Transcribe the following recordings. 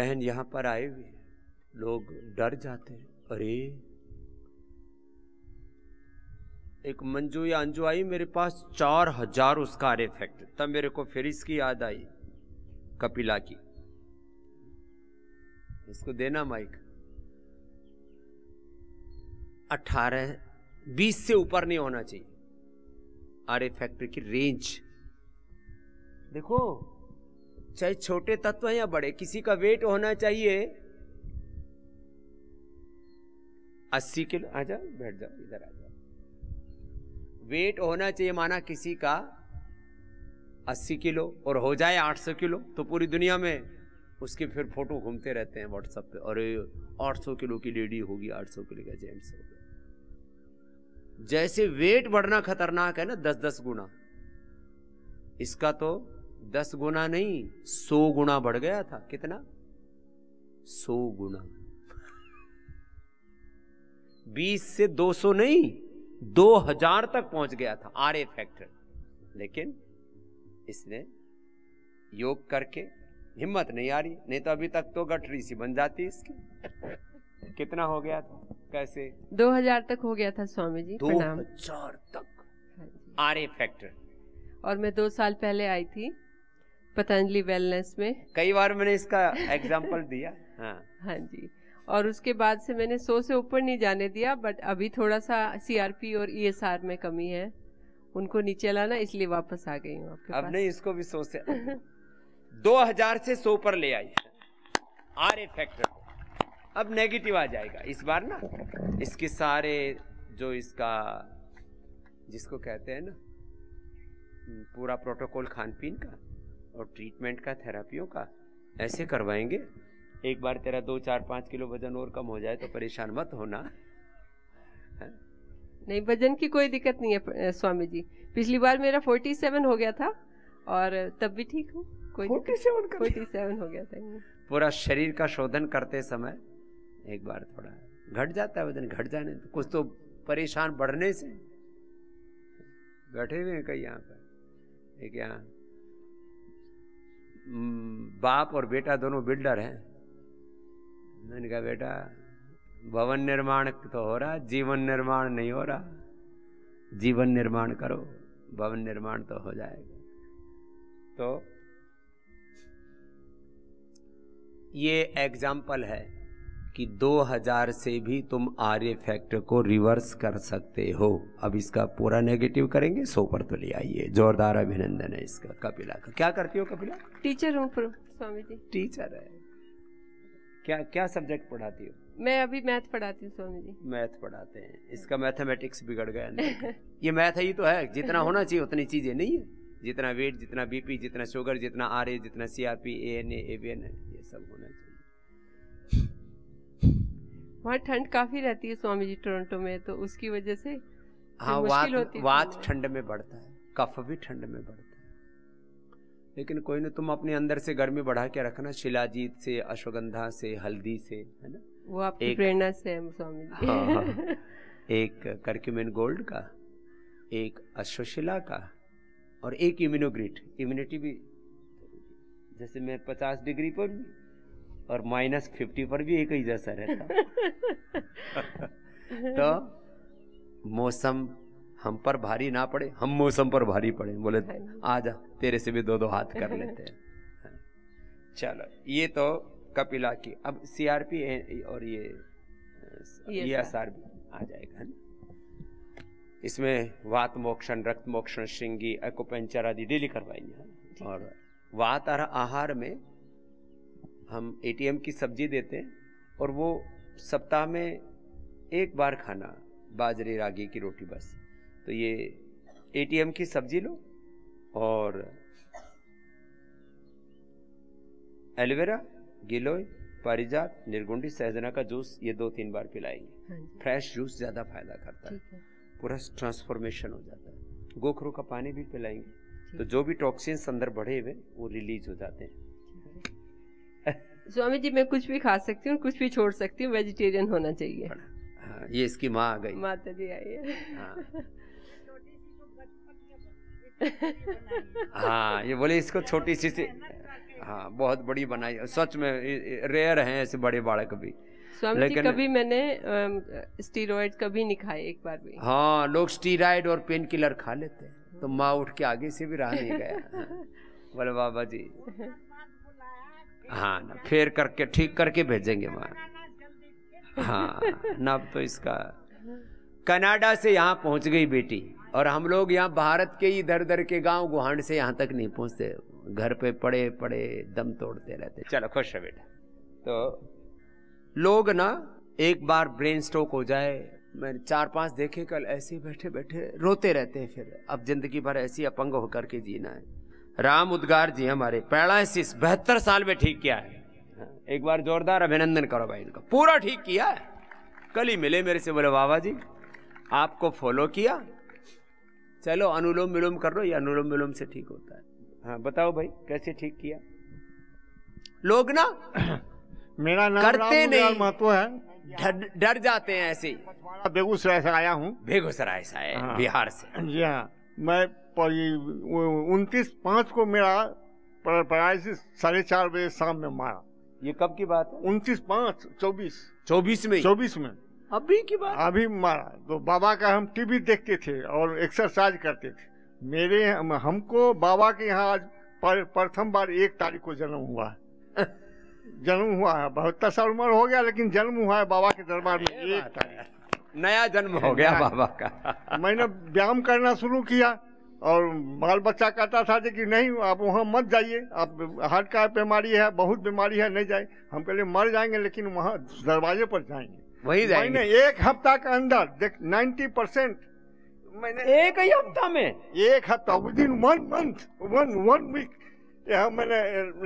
बहन यहाँ पर आए हुए हैं, लोग डर जाते हैं, अरे एक मंजू या अंजू आई मेरे पास 4000 उसका आर इफेक्ट, तब मेरे को फिर इसकी याद आई कपिला की। इसको देना माइक। 18-20 से ऊपर नहीं होना चाहिए आर फैक्टर की रेंज। देखो चाहे छोटे तत्व हैं या बड़े, किसी का वेट होना चाहिए 80 किलो। आजा बैठ जाओ, इधर आ जाओ। वेट होना चाहिए माना किसी का 80 किलो और हो जाए 800 किलो तो पूरी दुनिया में उसके फिर फोटो घूमते रहते हैं व्हाट्सएप पे, अरे 800 किलो की लेडी होगी, 800 किलो का जेंट्स होगा। जैसे वेट बढ़ना खतरनाक है ना 10-10 गुना, इसका तो 10 गुना नहीं 100 गुना बढ़ गया था। कितना? 100 गुना। 20 से 200 नहीं 2000 तक पहुंच गया था आर फैक्टर। लेकिन इसने योग करके हिम्मत नहीं आ रही, नहीं तो अभी तक तो गठरी सी बन जाती इसकी। कितना हो गया था? कैसे? 2000 तक हो गया था स्वामी जी। 2000 तक आर फैक्टर। और मैं 2 साल पहले आई थी पतंजलि वेलनेस में। कई बार मैंने इसका एग्जाम्पल दिया। हाँ जी। और उसके बाद से मैंने 100 से ऊपर नहीं जाने दिया, बट अभी थोड़ा सा CRP और ESR में कमी है, उनको नीचे लाना, इसलिए वापस आ गई हूँ आपके अब पास। नहीं, इसको भी 100 से 2000 से 100 पर ले आई आर फैक्टर को। अब नेगेटिव आ जाएगा इस बार ना। इसके सारे जो इसका जिसको कहते हैं ना पूरा प्रोटोकॉल खान पीन का और ट्रीटमेंट का, थेरापियों का ऐसे करवाएंगे। एक बार तेरा 2-4-5 किलो वजन और कम हो जाए तो परेशान मत होना। नहीं, वजन की कोई दिक्कत नहीं है स्वामी जी। पिछली बार मेरा 47 हो गया था और तब भी ठीक हूँ। 47 हो गया था। पूरा शरीर का शोधन करते समय एक बार थोड़ा घट जाता है वजन, घट जाने तो कुछ तो परेशान बढ़ने से। बैठे हुए हैं कई यहाँ पर, एक यहाँ बाप और बेटा दोनों बिल्डर हैं। मैंने कहा बेटा भवन निर्माण तो हो रहा, जीवन निर्माण नहीं हो रहा। जीवन निर्माण करो, भवन निर्माण तो हो जाएगा। तो ये एग्जाम्पल है कि 2000 से भी तुम आर्य फैक्टर को रिवर्स कर सकते हो। अब इसका पूरा नेगेटिव करेंगे, 100 पर तो ले आइए। जोरदार अभिनंदन है इसका। कपिला का क्या करती हो? कपिला टीचर हूँ स्वामी जी। टीचर है। क्या सब्जेक्ट पढ़ाती हो? मैं अभी मैथ पढ़ाती हूँ स्वामी जी। मैथ पढ़ाते हैं। इसका मैथमेटिक्स बिगड़ गया। ये मैथ ही तो है, जितना होना चाहिए उतनी चीजें नहीं है। जितना वेट, जितना BP, जितना शुगर, जितना RA, जितना CRP, ANA, ABN है, ये सब होना चाहिए। वहाँ ठंड काफी रहती है स्वामी जी टोरंटो में, तो उसकी वजह से हाँ, वात ठंड में बढ़ता है, कफ भी ठंड में बढ़ता है। लेकिन कोई ना, तुम अपने अंदर से गर्मी बढ़ा के रखना, शिलाजीत से, अश्वगंधा से, हल्दी से, है ना। वो आपकी प्रेरणा से है स्वामी जी। हाँ, एक करक्यूमिन गोल्ड का, एक अश्वशिला का और एक इम्यूनोग्रिट। इम्यूनिटी भी जैसे मैं 50 डिग्री पर भी और -50 पर भी एक ही जैसा रहता। तो मौसम हम पर भारी ना पड़े, हम मौसम पर भारी पड़े। बोले आजा तेरे से भी 2-2 हाथ कर लेते हैं। चलो, ये तो कपिला की। अब CRP और ये ESR भी आ जाएगा ना। इसमें वात मोक्षण, रक्त मोक्षण, श्रृंगी, एक्यूपंक्चर आदि डेली करवाएंगे। और वात आहार में हम ATM की सब्जी देते हैं और वो सप्ताह में 1 बार खाना, बाजरे रागी की रोटी बस। तो ये ATM की सब्जी लो और एलोवेरा, गिलोय, पारिजात, निर्गुंडी, सहजना का जूस, ये 2-3 बार पिलाएंगे। फ्रेश जूस ज्यादा फायदा करता है, पूरा ट्रांसफॉर्मेशन हो जाता है। गोखरू का पानी भी पिलाएंगे तो जो भी टॉक्सिन्स अंदर बढ़े हुए वो रिलीज हो जाते हैं। स्वामी जी मैं कुछ भी खा सकती हूँ, कुछ भी छोड़ सकती हूँ, वेजिटेरियन होना चाहिए। ये इसकी माँ आ गई, माता जी आई है। हाँ। हाँ, ये बोले इसको छोटी सी हाँ बहुत बड़ी बनाई। सच में रेयर हैं ऐसे बड़े बालक भी। स्वामी जी कभी मैंने स्टीरॉइड कभी नहीं खाए एक बार भी। हाँ, लोग स्टीरॉइड और पेन किलर खा लेते हैं, तो माँ उठ के आगे से भी रहा नहीं गया। बोले बाबा जी हाँ ना, फेर करके ठीक करके भेजेंगे माँ। हाँ ना, अब तो इसका कनाडा से यहाँ पहुंच गई बेटी, और हम लोग यहाँ भारत के इधर उधर के गांव गुहांड से यहाँ तक नहीं पहुंचते, घर पे पड़े पड़े दम तोड़ते रहते। चलो खुश है बेटा। तो लोग ना एक बार ब्रेन स्ट्रोक हो जाए, मैंने 4-5 देखे कल, ऐसे बैठे बैठे रोते रहते हैं। फिर अब जिंदगी भर ऐसी अपंग होकर के जीना है। राम उद्गार जी हमारे पैरालिसिस 72 साल में ठीक किया है। एक बार जोरदार अभिनंदन करो भाई इनका, पूरा ठीक किया है। कल ही मिले मेरे से, बोले बाबा जी आपको फॉलो किया, चलो अनुलोम विलोम कर लो, ये अनुलोम विलोम से ठीक होता है। हाँ बताओ भाई कैसे ठीक किया। लोग ना मेरा नाम करते नहीं, महतो है, डर जाते हैं ऐसे। बेगूसराय से आया हूँ। बेगूसराय से आए, हाँ। बिहार से। जी हाँ, मैं 29/5 को मेरा पैरालिसिस 4:30 बजे शाम में मारा। ये कब की बात है? 29/5 24 में। 24 में अभी की बात? अभी मारा। तो बाबा का हम टीवी देखते थे और एक्सरसाइज करते थे। हमको बाबा के यहाँ आज प्रथम बार 1 तारीख को जन्म हुआ है। जन्म हुआ है, 72 साल उम्र हो गया, लेकिन जन्म हुआ है बाबा के दरबार में 1 तारीख। नया जन्म हो गया बाबा का। मैंने व्यायाम करना शुरू किया और बाल बच्चा कहता था कि नहीं आप वहाँ मत जाइए, आप हार्ट का बीमारी है, बहुत बीमारी है, नहीं जाए। हम कहले मर जाएंगे लेकिन वहाँ दरवाजे पर जाएंगे, वही जाएंगे। मैंने 1 हफ्ता के अंदर देख 90% मैंने 1 ही हफ्ता में, 1 हफ्ता विदिन 1 मंथ 1 वीक यहाँ मैंने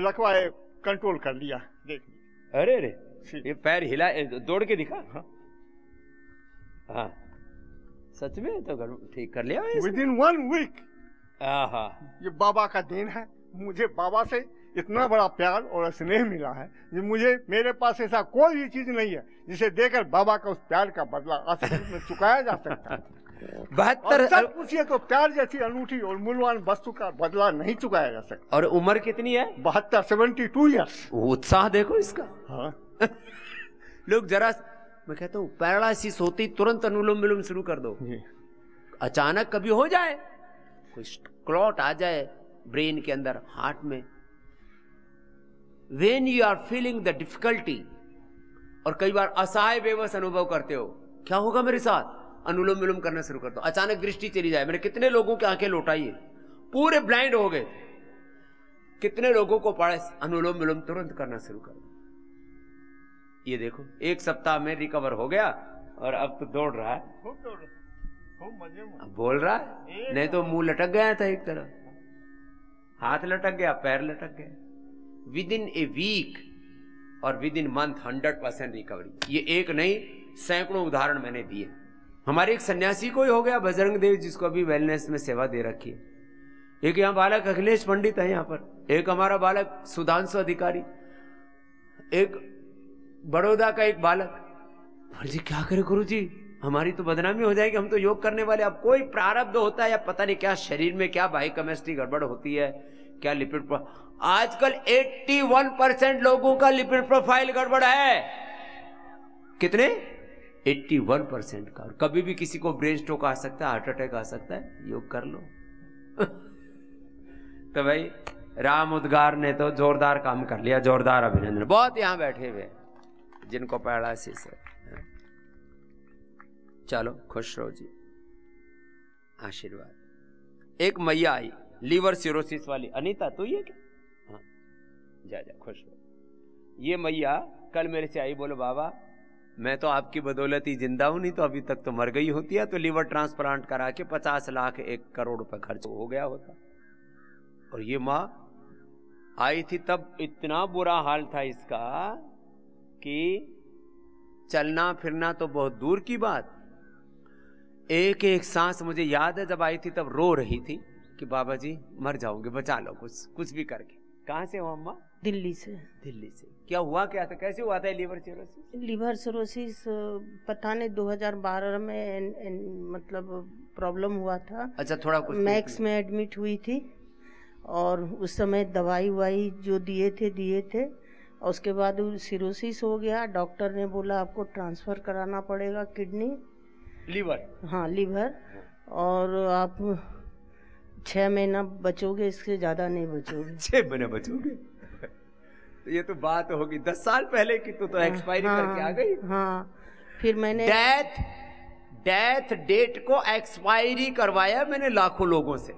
लखवाए कंट्रोल कर लिया। देख अरे रे, ये पैर हिला, दौड़ के दिखा। हाँ सच में तो ठीक कर लिया विदिन 1 वीक। हाँ, ये बाबा का देन है। मुझे बाबा से इतना बड़ा प्यार और स्नेह मिला है कि मुझे मेरे पास ऐसा कोई भी चीज नहीं है जिसे देकर बाबा का उस प्यार का बदला असली में चुकाया जा सकता है। 72 पूछिए तो प्यार जैसी अनूठी और मूल्यवान वस्तु का बदला नहीं चुकाया जा सकता। और उम्र कितनी है? 72 ईयर्स। उत्साह देखो इसका। हाँ। लोग जरा, मैं कहता हूँ पैरालिसिस होती तुरंत अनुलोम विलोम शुरू कर दो। अचानक कभी हो जाए, कोई क्लॉट आ जाए ब्रेन के अंदर, हार्ट में, when you are feeling the difficulty, और कई बार असहाय बेबस अनुभव करते हो, क्या होगा मेरे साथ, अनुलोम विलोम करना शुरू कर दो। अचानक दृष्टि चली जाए, मैंने कितने लोगों की आंखें लौटाई है, पूरे ब्लाइंड हो गए, कितने लोगों को पढ़े, अनुलोम विलोम तुरंत करना शुरू कर दो। ये देखो 1 सप्ताह में रिकवर हो गया और अब तो दौड़ रहा है, अब बोल रहा है। नहीं तो मुंह लटक गया था एक तरह, हाथ लटक गया, पैर लटक गया। विदिन ए वीक और विदिन मंथ 100% रिकवरी। ये एक नहीं, सैकड़ों उदाहरण मैंने दिए। हमारे एक सन्यासी को ही हो गया, बजरंग देव, जिसको अभी वेलनेस में सेवा दे रखी है। एक यहाँ बालक अखिलेश पंडित है यहाँ पर, एक हमारा बालक सुधांशु अधिकारी, एक बड़ौदा का एक बालक। जी क्या करे गुरु जी, हमारी तो बदनामी हो जाएगी, हम तो योग करने वाले। अब कोई प्रारब्ध होता है या पता नहीं क्या शरीर में क्या बायोकेमिस्ट्री गड़बड़ होती है, क्या लिपिड, आजकल 81% लोगों का लिपिड प्रोफाइल गड़बड़ है। कितने? 81% का। और कभी भी किसी को ब्रेन स्ट्रोक आ सकता है, हार्ट अटैक आ सकता है, योग कर लो। तो भाई राम उद्गार ने तो जोरदार काम कर लिया, जोरदार अभिनंदन। बहुत यहां बैठे हुए जिनको पैरालिसिस है, चलो खुश रहो जी, आशीर्वाद। एक मैया आई लीवर सिरोसिस वाली, अनीता तू ये क्या? हाँ जा खुश रहो। ये मैया कल मेरे से आई, बोलो बाबा मैं तो आपकी बदौलत ही जिंदा हूं, नहीं तो अभी तक तो मर गई होती है। तो लीवर ट्रांसप्लांट करा के 50 लाख 1 करोड़ रुपए खर्च हो गया होता। और ये माँ आई थी तब इतना बुरा हाल था इसका कि चलना फिरना तो बहुत दूर की बात, एक एक सांस मुझे याद है जब आई थी तब रो रही थी कि बाबा जी मर जाओगे, बचा लो कुछ भी करके। कहाँ से हो अम्मा? दिल्ली से। दिल्ली से। क्या हुआ, क्या था, कैसे हुआ था लीवर सिरोसिस? लीवर सिरोसिस पता नहीं 2012 में मतलब प्रॉब्लम हुआ था। अच्छा, थोड़ा कुछ मैक्स में एडमिट हुई थी और उस समय दवाई वाई जो दिए थे और उसके बाद सिरोसिस हो गया। डॉक्टर ने बोला आपको ट्रांसफ़र कराना पड़ेगा किडनी, लीवर। हाँ लीवर, और आप 6 महीना बचोगे, इससे ज़्यादा नहीं बचोगे। 6 महीने बचोगे? तो ये तो बात होगी 10 साल पहले की, तो एक्सपायरी करके आ गई। हाँ, फिर मैंने डेथ डेट को एक्सपायरी करवाया मैंने लाखों लोगों से।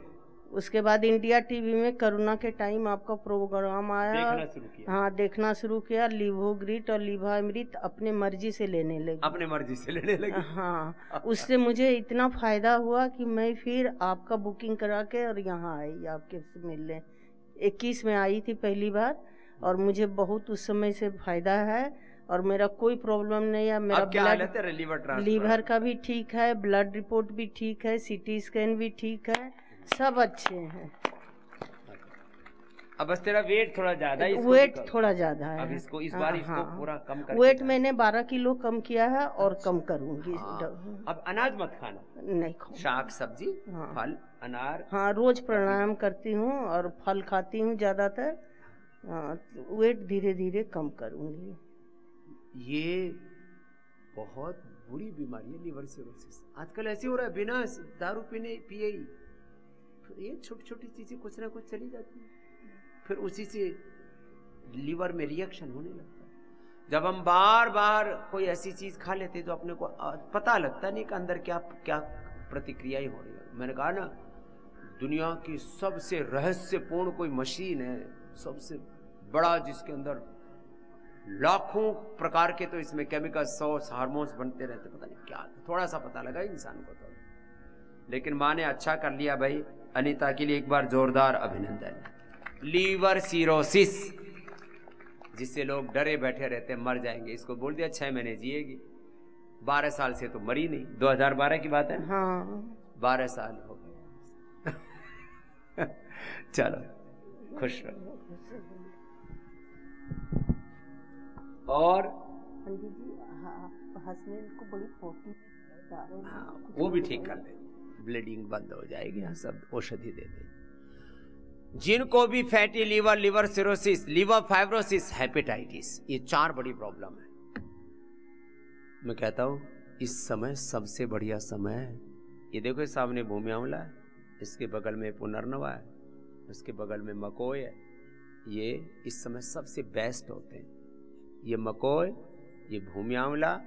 उसके बाद इंडिया टीवी में कोरोना के टाइम आपका प्रोग्राम आया, देखना शुरू किया। हाँ देखना शुरू किया। लिवोग्रिट और लिवामृत अपने मर्जी से लेने लगे। अपने मर्जी से लेने लगे। हाँ, उससे मुझे इतना फायदा हुआ कि मैं फिर आपका बुकिंग करा के और यहाँ आई आपके से मिलने। 21 में आई थी पहली बार और मुझे बहुत उस समय से फायदा है और मेरा कोई प्रॉब्लम नहीं है। मेरा क्या हालत है? लीवर का भी ठीक है, ब्लड रिपोर्ट भी ठीक है, सीटी स्कैन भी ठीक है, सब अच्छे हैं। अब बस तेरा वेट थोड़ा ज्यादा है। वेट थोड़ा ज्यादा है। अब इसको इस बार इसको पूरा कम कर। वेट मैंने 12 किलो कम किया है और कम करूंगी। अब अनाज मत खाना, नहीं खाऊंगी, शाक सब्जी, फल, अनार। हाँ, रोज प्राणायाम करती हूँ और फल खाती हूँ ज्यादातर। वेट धीरे धीरे कम करूंगी। ये बहुत बुरी बीमारी है लीवर सिरोसिस। आजकल ऐसे हो रहा है, बिना दारू पिए ही ये छोटी छोटी चीजें कुछ ना कुछ चली जाती है, फिर उसी से लीवर में रिएक्शन होने लगता है। जब हम बार बार कोई ऐसी चीज खा लेते तो अपने को पता लगता नहीं कि अंदर क्या क्या प्रतिक्रियाएं हो रही है। मैंने कहा ना, दुनिया की सबसे रहस्यपूर्ण कोई मशीन है, सबसे बड़ा, जिसके अंदर लाखों प्रकार के तो इसमें केमिकल्स, सॉस, हार्मोन्स बनते रहते, पता नहीं क्या। थोड़ा सा पता लगा इंसान को तो, लेकिन माँ ने अच्छा कर लिया भाई। अनीता के लिए एक बार जोरदार अभिनंदन। लीवर सिरोसिस, जिससे लोग डरे बैठे रहते हैं मर जाएंगे, इसको बोल दिया 6 महीने जिएगी। 12 साल से तो मरी नहीं। 2012 की बात है। हाँ, 12 साल हो गए। चलो खुश रहो। और हस्बैंड को बड़ी पोटी, हाँ, वो भी ठीक कर ले, ब्लीडिंग बंद हो जाएगी। हाँ, सब औषधि दे दे। जिनको भी fatty liver, liver cirrhosis, liver fibrosis, hepatitis, ये 4 बड़ी प्रॉब्लम है। मैं कहता हूं इस समय सबसे बढ़िया समय है। ये देखो सामने भूमि आंवला है, इसके बगल में पुनर्नवा है, उसके बगल में मकोय है। ये इस समय सबसे बेस्ट होते हैं। ये मकोय, ये भूमि आंवला,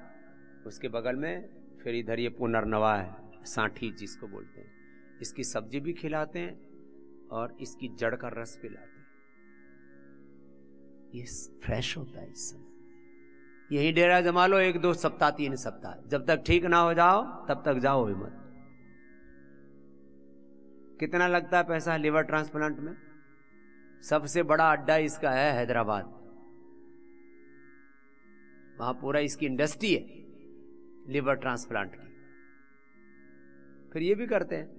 उसके बगल में फिर इधर ये पुनर्नवा है, सांठी जिसको बोलते हैं। इसकी सब्जी भी खिलाते हैं और इसकी जड़ का रस पिलाते हैं। ये फ्रेश होता है इस समय। यही डेरा जमा लो 1-2 सप्ताह, 3 सप्ताह, जब तक ठीक ना हो जाओ तब तक जाओ ही मत। कितना लगता है पैसा लिवर ट्रांसप्लांट में? सबसे बड़ा अड्डा इसका है हैदराबाद। वहां पूरा इसकी इंडस्ट्री है लिवर ट्रांसप्लांट की। फिर ये भी करते हैं,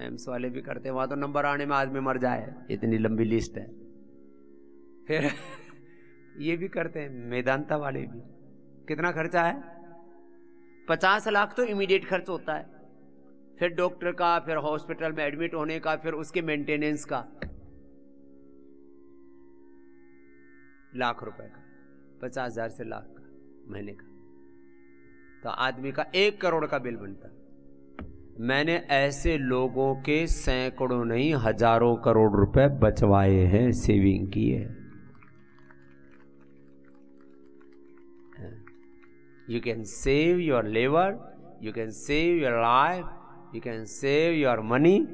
एम्स वाले भी करते हैं। वहां तो नंबर आने में आदमी मर जाए, इतनी लंबी लिस्ट है। फिर ये भी करते हैं, मेदांता वाले भी। कितना खर्चा है? 50 लाख तो इमीडिएट खर्च होता है, फिर डॉक्टर का, फिर हॉस्पिटल में एडमिट होने का, फिर उसके मेंटेनेंस का लाख रुपए का, 50,000 से लाख का महीने का। तो आदमी का 1 करोड़ का बिल बनता है। मैंने ऐसे लोगों के सैकड़ों नहीं हजारों करोड़ रुपए बचवाए हैं, सेविंग की है। You can save your liver, you can save your life, you can save your money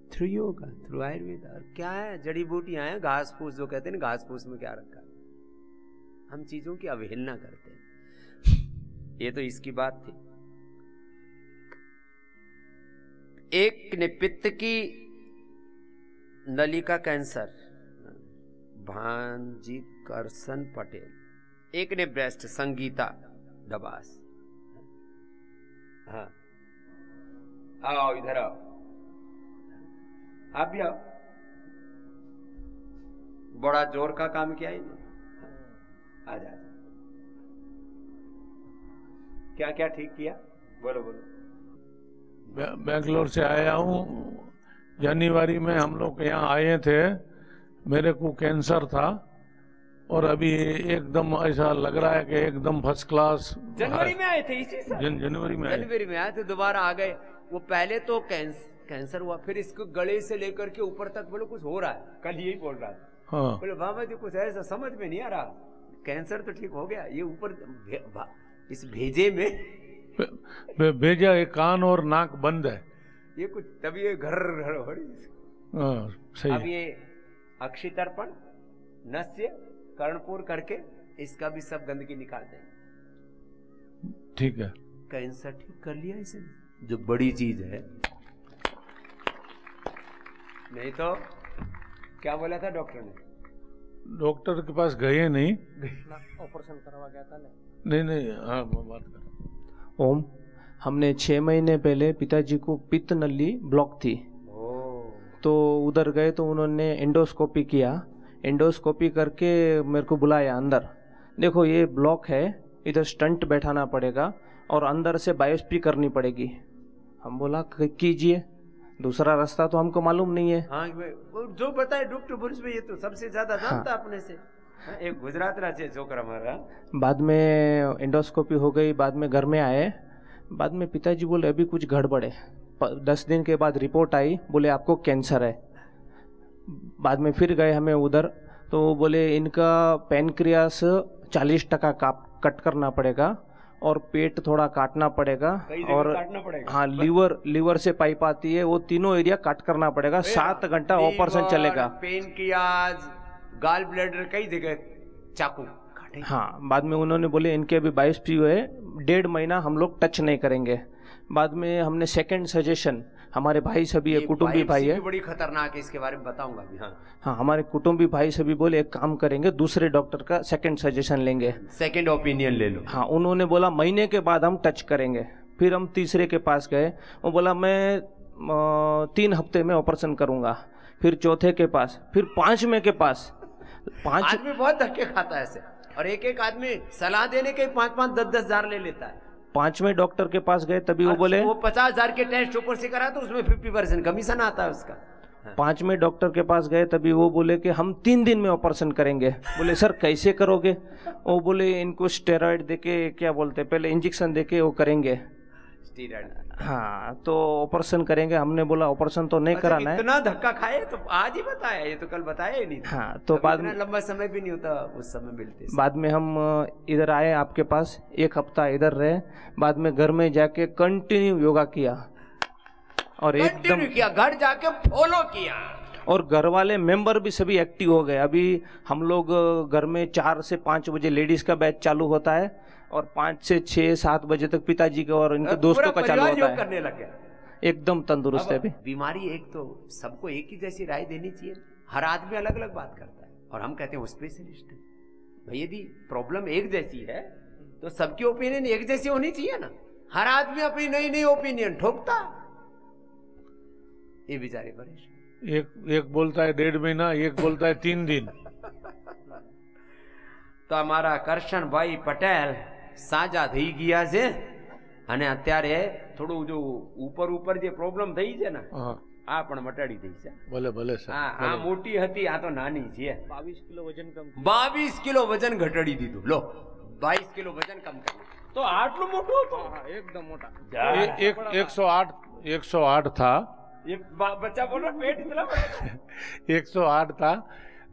through yoga, through Ayurveda। और क्या है, जड़ी बूटियां हैं, घास फूस जो कहते हैं ना, घास फूस में क्या रखा है। हम चीजों की अवहेलना करते हैं। ये तो इसकी बात थी। एक ने पित्त की नलिका कैंसर, भांजी करसन पटेल। एक ने ब्रेस्ट, संगीता डबास। हाँ, आओ इधर आओ, आप भी आओ। बड़ा जोर का काम किया है ना, आ जा। क्या क्या ठीक किया, बोलो बोलो। बेंगलोर से आया हूँ। जनवरी में हम लोग यहाँ आए थे, मेरे को कैंसर था और अभी एकदम ऐसा लग रहा है कि एकदम फर्स्ट क्लास। जनवरी में आए थे इसी साल? जनवरी में आए। जनवरी में आए थे, दोबारा आ गए। वो पहले तो कैंसर हुआ, फिर इसको गले से लेकर के ऊपर तक बोलो कुछ हो रहा है, कल यही बोल रहा था। हाँ, बोले बाबा जी कुछ ऐसा समझ में नहीं आ रहा, कैंसर तो ठीक हो गया, ये ऊपर इस भेजे में भेजा एक कान और नाक बंद है, ये कुछ तभी ये घर हो रही। हाँ, सही। अब ये अक्षितर्पण, नस्य, कर्णपुर करके इसका भी सब गंदगी निकाल देंगे। ठीक है। कैंसर ठीक कर लिया इसे, जो बड़ी चीज है। नहीं तो क्या बोला था डॉक्टर ने? डॉक्टर के पास गए नहीं, ऑपरेशन करवा गया था नहीं। हाँ, बात कर। ओम, हमने 6 महीने पहले पिताजी को पित्त नली ब्लॉक थी, तो उधर गए तो उन्होंने एंडोस्कोपी किया। एंडोस्कोपी करके मेरे को बुलाया अंदर, देखो ये ब्लॉक है, इधर स्टंट बैठाना पड़ेगा और अंदर से बायोप्सी करनी पड़ेगी। हम बोला कीजिए, दूसरा रास्ता तो हमको मालूम नहीं है। हाँ, जो बताए डॉक्टर बोरिस भाई, ये तो सबसे ज्यादा जानता अपने से। एक गुजरात राज्य छोकरा हमारा। बाद में एंडोस्कोपी हो गई, बाद में घर में आए, बाद में पिताजी बोले अभी कुछ गड़बड़ है। 10 दिन के बाद रिपोर्ट आई, बोले आपको कैंसर है। बाद में फिर गए हमें उधर, तो बोले इनका पैनक्रियास 40% कट करना पड़ेगा और पेट थोड़ा काटना पड़ेगा और काटना पड़ेगा। हाँ, लीवर से पाइप आती है, वो तीनों एरिया काट करना पड़ेगा। 7 घंटा ऑपरेशन चलेगा। पेनक्रियाज, गाल ब्लैडर, कई जगह चाकू काटे। हाँ, बाद में उन्होंने बोले इनके अभी बायोप्सी हुए, 1.5 महीना हम लोग टच नहीं करेंगे। बाद में हमने सेकंड सजेशन, हमारे भाई सभी है, कुटुंबी भाई है, बड़ी खतरनाक है, इसके बारे में बताऊंगा अभी। हाँ, हमारे कुटुंबी भाई सभी बोले एक काम करेंगे, दूसरे डॉक्टर का सेकंड सजेशन लेंगे, सेकंड ओपिनियन ले लो। हाँ, उन्होंने बोला महीने के बाद हम टच करेंगे। फिर हम तीसरे के पास गए, वो बोला मैं 3 हफ्ते में ऑपरेशन करूंगा। फिर चौथे के पास, फिर 5वें के पास। आदमी बहुत धक्के खाता है ऐसे, और एक आदमी सलाह देने के 5-5, 10-10 हजार ले लेता है। 5वें डॉक्टर के पास गए, तभी वो बोले, वो 50,000 के टेस्ट ऊपर से करा तो उसमें 50% कमीशन आता है उसका। 5वें डॉक्टर के पास गए, तभी वो बोले कि हम 3 दिन में ऑपरेशन करेंगे। बोले सर कैसे करोगे? वो बोले इनको स्टेरॉइड देके, क्या बोलते हैं, पहले इंजेक्शन देके वो करेंगे। हाँ, तो ऑपरेशन करेंगे। हमने बोला ऑपरेशन तो नहीं कराना है। इतना धक्का खाए तो आज ही बताया, ये तो कल बताया ही नहीं। हाँ, तो बाद में लंबा समय भी नहीं होता उस समय मिलते। बाद में हम इधर आए आपके पास, 1 हफ्ता इधर रहे। बाद में घर में जाके कंटिन्यू योगा किया और एकदम किया, घर जाके फॉलो किया, और घर वाले मेंबर भी सभी एक्टिव हो गए। अभी हम लोग घर में 4 से 5 बजे लेडीज का बैच चालू होता है और 5 से 6-7 बजे तक पिताजी का और इनके दोस्तों का चालू होता है। करने लग गया, एकदम तंदुरुस्त है। अभी बीमारी एक तो सबको एक ही जैसी राय देनी चाहिए, हर आदमी अलग अलग बात करता है और हम कहते हैं वो स्पेशलिस्ट है। भाई यदि प्रॉब्लम एक जैसी है तो सबकी ओपिनियन एक जैसी होनी चाहिए ना। हर आदमी अपनी नई नई ओपिनियन ठोकता, ये बेचारे परेशान। एक बोलता है 1.5 महीना, एक बोलता है 3 दिन। તો અમારા કરશનભાઈ પટેલ સાજા થઈ ગયા છે અને અત્યારે થોડું જો ઉપર જે પ્રોબ્લેમ થઈ છે ને આ પણ મટાડી દઈ છે. ભલે ભલે સર. આ મોટી હતી, આ તો નાની છે. 22 કિલો વજન કમ, 22 કિલો વજન ઘટાડી દીધું. લો 22 કિલો વજન કમ કર્યું. તો આટલું મોટું હતું? एकदम मोटा. 108 था. ये बच्चा बोल रहा पेट इतना बड़ा. 108 था,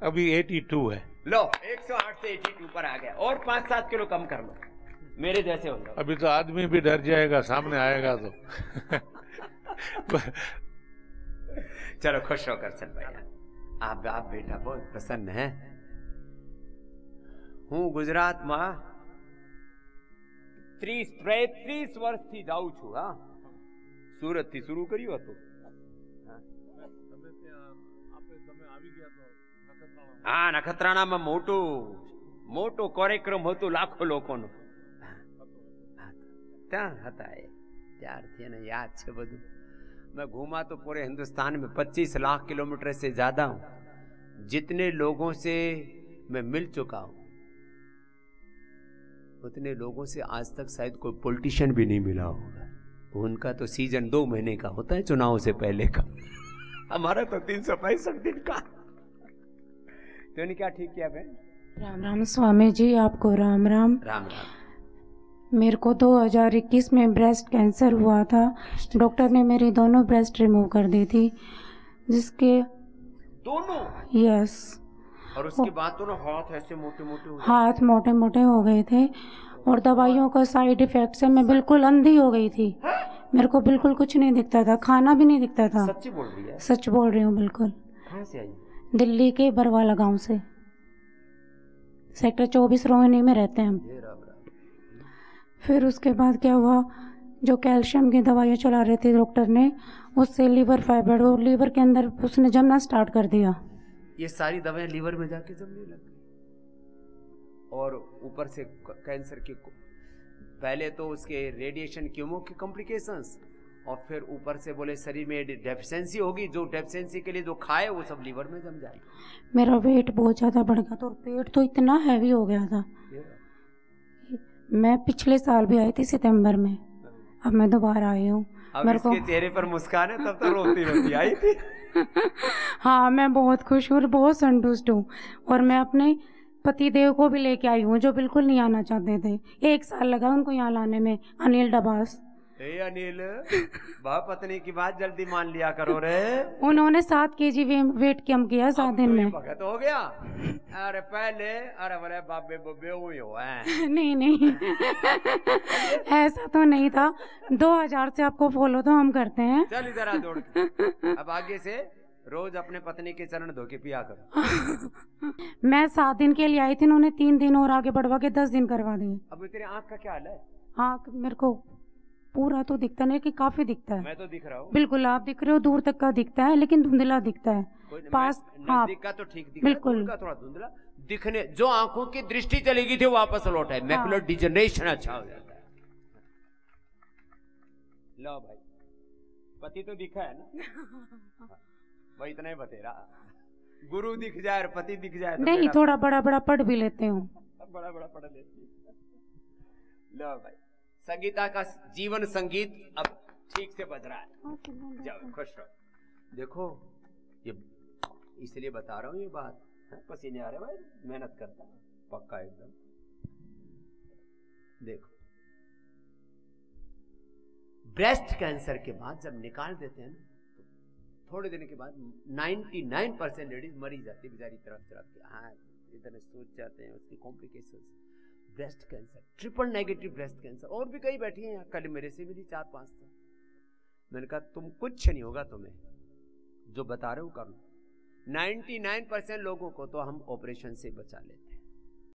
अभी 82 है. लो 108 से 82 पर आ गया और 5-7 किलो कम कर लो, मेरे जैसे हो जाओ. अभी तो आदमी भी डर जाएगा सामने आएगा तो. चलो खुश हो करशन भैया, आप बेटा बहुत प्रसन्न है. હું ગુજરાતમાં 30-33 વર્ષથી જાઉં છું. હા, સુરત થી શરૂ કર્યું હતું. હા, નખત્રાણામાં મોટો કાર્યક્રમ હતો, લાખો લોકોનો ત્યાં હતા. ત્યારથી એને યાદ છે બધું. मैं घूमा तो पूरे हिंदुस्तान में 25 लाख किलोमीटर से ज्यादा हूं. जितने लोगों से मैं मिल चुका हूं उतने लोगों से आज तक शायद कोई पॉलिटिशियन भी नहीं मिला होगा. उनका तो सीजन 2 महीने का होता है, चुनाव से पहले का। हमारा तो 365 दिन का। तो इन्हें क्या ठीक किया बहन? राम राम स्वामी जी, आपको राम राम। राम राम। मेरे को 2021 में ब्रेस्ट कैंसर हुआ था। डॉक्टर ने मेरी दोनों ब्रेस्ट रिमूव कर दी थी, जिसके दोनों? यस। और उसके बाद तो ना हाथ ऐसे मोटे मोटे हो गए? हाथ मोटे मोटे हो गए थे, और दवाइयों का साइड इफेक्ट से मैं बिल्कुल अंधी हो गई थी। मेरे को बिल्कुल कुछ नहीं दिखता था, खाना भी नहीं दिखता था। सच्ची बोल रही है? सच बोल रही हूँ बिल्कुल। कहाँ से आई? दिल्ली के बरवाला गांव से, सेक्टर 24 रोहिणी में रहते हैं हम। फिर उसके बाद क्या हुआ, जो कैल्शियम की दवाइयाँ चला रहे थे डॉक्टर ने, उससे लीवर फाइब्रोइड और लीवर के अंदर उसने जमना स्टार्ट कर दिया। ये सारी दवाएं लीवर में जाके जमने लग गई, और ऊपर से कैंसर के पहले तो उसके रेडिएशन कीमो की कॉम्प्लिकेशंस, और फिर ऊपर से बोले शरीर में डेफिशिएंसी होगी, जो डेफिशिएंसी के लिए जो खाए वो सब लीवर में जम जाएगा। मेरा वेट बहुत ज़्यादा बढ़ गया था, और पेट तो इतना हैवी हो गया था। मैं पिछले साल भी आई थी सितंबर में, अब मैं दोबारा आई हूँ। अब इसके चेहरे पर मुस्कान है, तब तो रोती रोती आई थी। हाँ, मैं बहुत खुश हूँ और बहुत संतुष्ट हूँ, और मैं अपने पति देव को भी लेके आई हूँ, जो बिल्कुल नहीं आना चाहते थे। 1 साल लगा उनको यहाँ लाने में। अनिल डबास। ए अनिल, वाह, पत्नी की बात जल्दी मान लिया करो रे। उन्होंने 7 kg वेट कम किया 7 दिन में। भगत हो गया। अरे पहले अरे बोले बाबे बब्बे हुई हो है। नहीं नहीं ऐसा तो नहीं था। 2000 से आपको फॉलो तो हम करते हैं। चल इधर आ दौड़ के। अब आगे से रोज अपने पत्नी के चरण धो के पिया करो। मैं 7 दिन के लिए आई थी, उन्होंने 3 दिन और आगे बढ़वा के 10 दिन करवा दिए। अब तेरे आँख का क्या हाल है? आँख मेरे को पूरा तो दिखता नहीं, कि काफी दिखता है। मैं तो दिख रहा हूँ। बिल्कुल आप दिख रहे हो, दूर तक का दिखता है, लेकिन धुंधला दिखता है। पास हाँ दिखा तो ठीक दिखा, बिल्कुल दूर का थोड़ा धुंधला दिखने। जो आंखों की दृष्टि चली गई थी वापस लौट है। मैकुलर डिजनरेशन अच्छा हो जाता है। लो भाई, पति तो दिखा है ना, भाई इतना ही बतेरा। गुरु दिख जाए और पति दिख जाए तो नहीं, थोड़ा बड़ा बड़ा पढ़ भी लेते हूँ। बड़ा बड़ा पढ़ लेती। लो भाई, संगीता का जीवन संगीत अब ठीक से बज रहा है। जाओ खुश रहो। देखो ये इसलिए बता रहा हूँ ये बात, पसीने आ रहे भाई, मेहनत करता पक्का एकदम। देखो ब्रेस्ट कैंसर के बाद जब निकाल देते हैं तो थोड़े दिन के बाद 99% लेडीज मरी जाती बेचारी, तरफ तरफ हाँ इतने सोच जाते हैं उसकी complications. Breast cancer, triple negative breast cancer, और भी कई बैठी हैं यहाँ, कल मेरे से मिली 4-5 तो। मैंने कहा तुम कुछ नहीं होगा, तुम्हें जो बता रहे हो कर लो। 99% लोगों को तो हम ऑपरेशन से बचा लेते हैं।